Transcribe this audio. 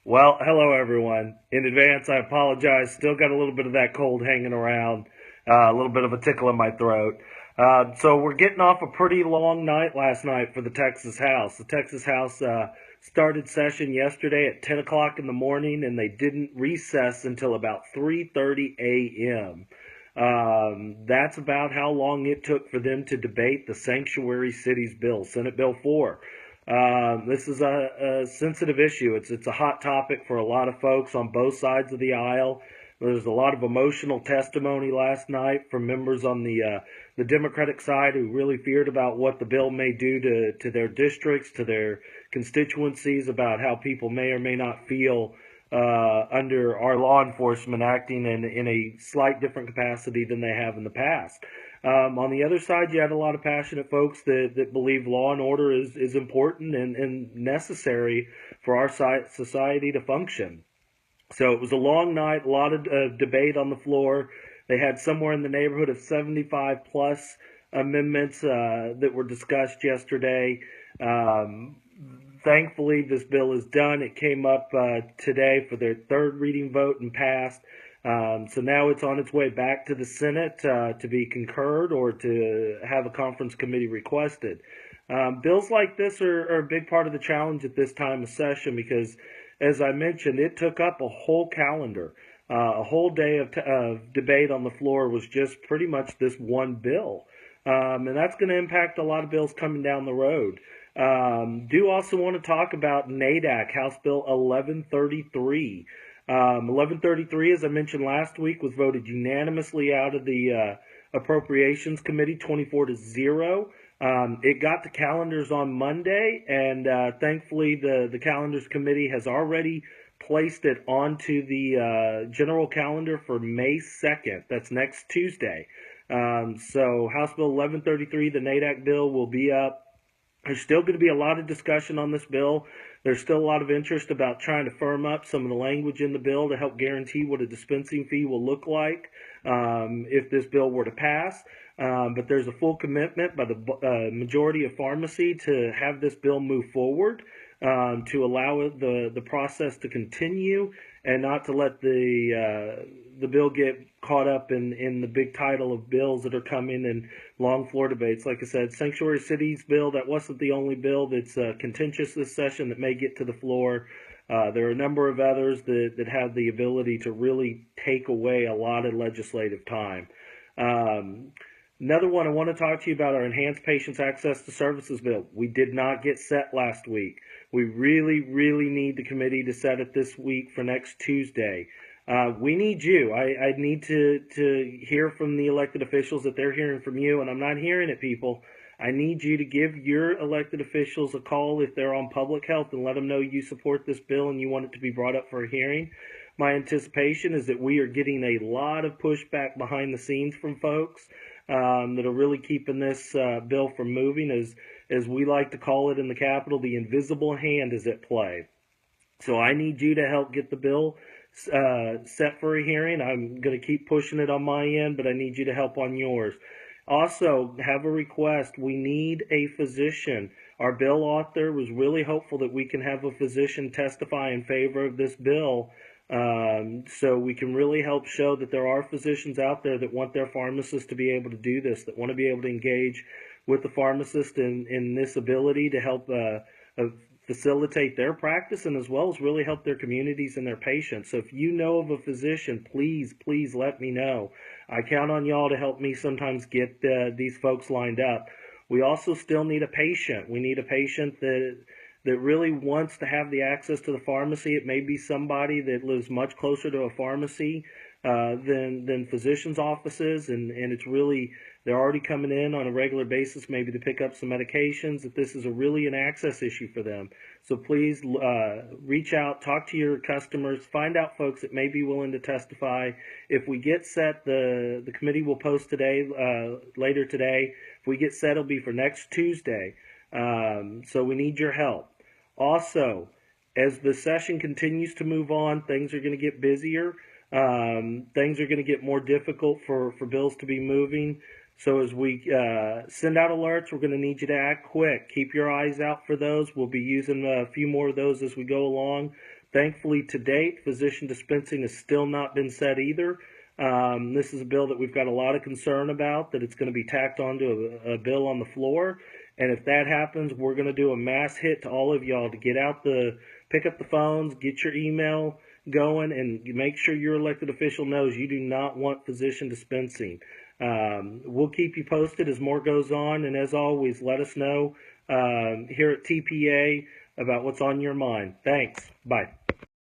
Well, hello everyone. In advance, I apologize. Still got a little bit of that cold hanging around, a little bit of a tickle in my throat. So we're getting off a pretty long night last night for the Texas House. The Texas House started session yesterday at 10 o'clock in the morning, and they didn't recess until about 3:30 a.m. That's about how long it took for them to debate the Sanctuary Cities Bill, Senate Bill 4. This is a sensitive issue. It's a hot topic for a lot of folks on both sides of the aisle. There's a lot of emotional testimony last night from members on the Democratic side who really feared about what the bill may do to their districts, to their constituencies, about how people may or may not feel under our law enforcement acting in a slight different capacity than they have in the past. On the other side, you had a lot of passionate folks that believe law and order is important and necessary for our society to function. So it was a long night, a lot of debate on the floor. They had somewhere in the neighborhood of 75 plus amendments that were discussed yesterday. Thankfully, this bill is done. It came up today for their third reading vote and passed. So now it's on its way back to the Senate to be concurred or to have a conference committee requested. Bills like this are a big part of the challenge at this time of session because, as I mentioned, it took up a whole calendar. A whole day of debate on the floor was just pretty much this one bill. And that's going to impact a lot of bills coming down the road. Do also want to talk about NADAC, House Bill 1133. 1133, as I mentioned last week, was voted unanimously out of the Appropriations Committee, 24-0. It got the calendars on Monday, and thankfully the Calendars Committee has already placed it onto the general calendar for May 2nd. That's next Tuesday. So House Bill 1133, the NADAC bill, will be up. There's still going to be a lot of discussion on this bill. There's still a lot of interest about trying to firm up some of the language in the bill to help guarantee what a dispensing fee will look like if this bill were to pass. But there's a full commitment by the majority of pharmacy to have this bill move forward, to allow the process to continue and not to let the bill get caught up in the big title of bills that are coming and long floor debates. Like I said, Sanctuary Cities bill, that wasn't the only bill that's contentious this session that may get to the floor. There are a number of others that have the ability to really take away a lot of legislative time. Another one I want to talk to you about, our Enhanced Patients Access to Services bill. We did not get set last week. We really, really need the committee to set it this week for next Tuesday. We need you. I need to hear from the elected officials that they're hearing from you, and I'm not hearing it, people. I need you to give your elected officials a call if they're on public health and let them know you support this bill and you want it to be brought up for a hearing. My anticipation is that we are getting a lot of pushback behind the scenes from folks that are really keeping this bill from moving. As we like to call it in the Capitol, the invisible hand is at play. So I need you to help get the bill set for a hearing. I'm going to keep pushing it on my end, but I need you to help on yours. Also, have a request. We need a physician. Our bill author was really hopeful that we can have a physician testify in favor of this bill, so we can really help show that there are physicians out there that want their pharmacists to be able to do this, that want to be able to engage with the pharmacist in this ability to help facilitate their practice and as well as really help their communities and their patients. So if you know of a physician, please let me know. I count on y'all to help me sometimes get these folks lined up. We also still need a patient. We need a patient that really wants to have the access to the pharmacy. It may be somebody that lives much closer to a pharmacy than physicians' offices, and it's really, they're already coming in on a regular basis maybe to pick up some medications, that this is really an access issue for them. So please reach out, talk to your customers, find out folks that may be willing to testify. If we get set, the committee will post today, later today. If we get set, it'll be for next Tuesday. So we need your help. Also, as the session continues to move on, things are going to get busier. Things are going to get more difficult for bills to be moving. So as we send out alerts, we're going to need you to act quick. Keep your eyes out for those. We'll be using a few more of those as we go along. Thankfully, to date, physician dispensing has still not been set either. This is a bill that we've got a lot of concern about, that it's going to be tacked onto a bill on the floor. And if that happens, we're going to do a mass hit to all of y'all to pick up the phones, get your email going, and make sure your elected official knows you do not want physician dispensing. We'll keep you posted as more goes on, and as always, let us know here at TPA about what's on your mind. Thanks. Bye.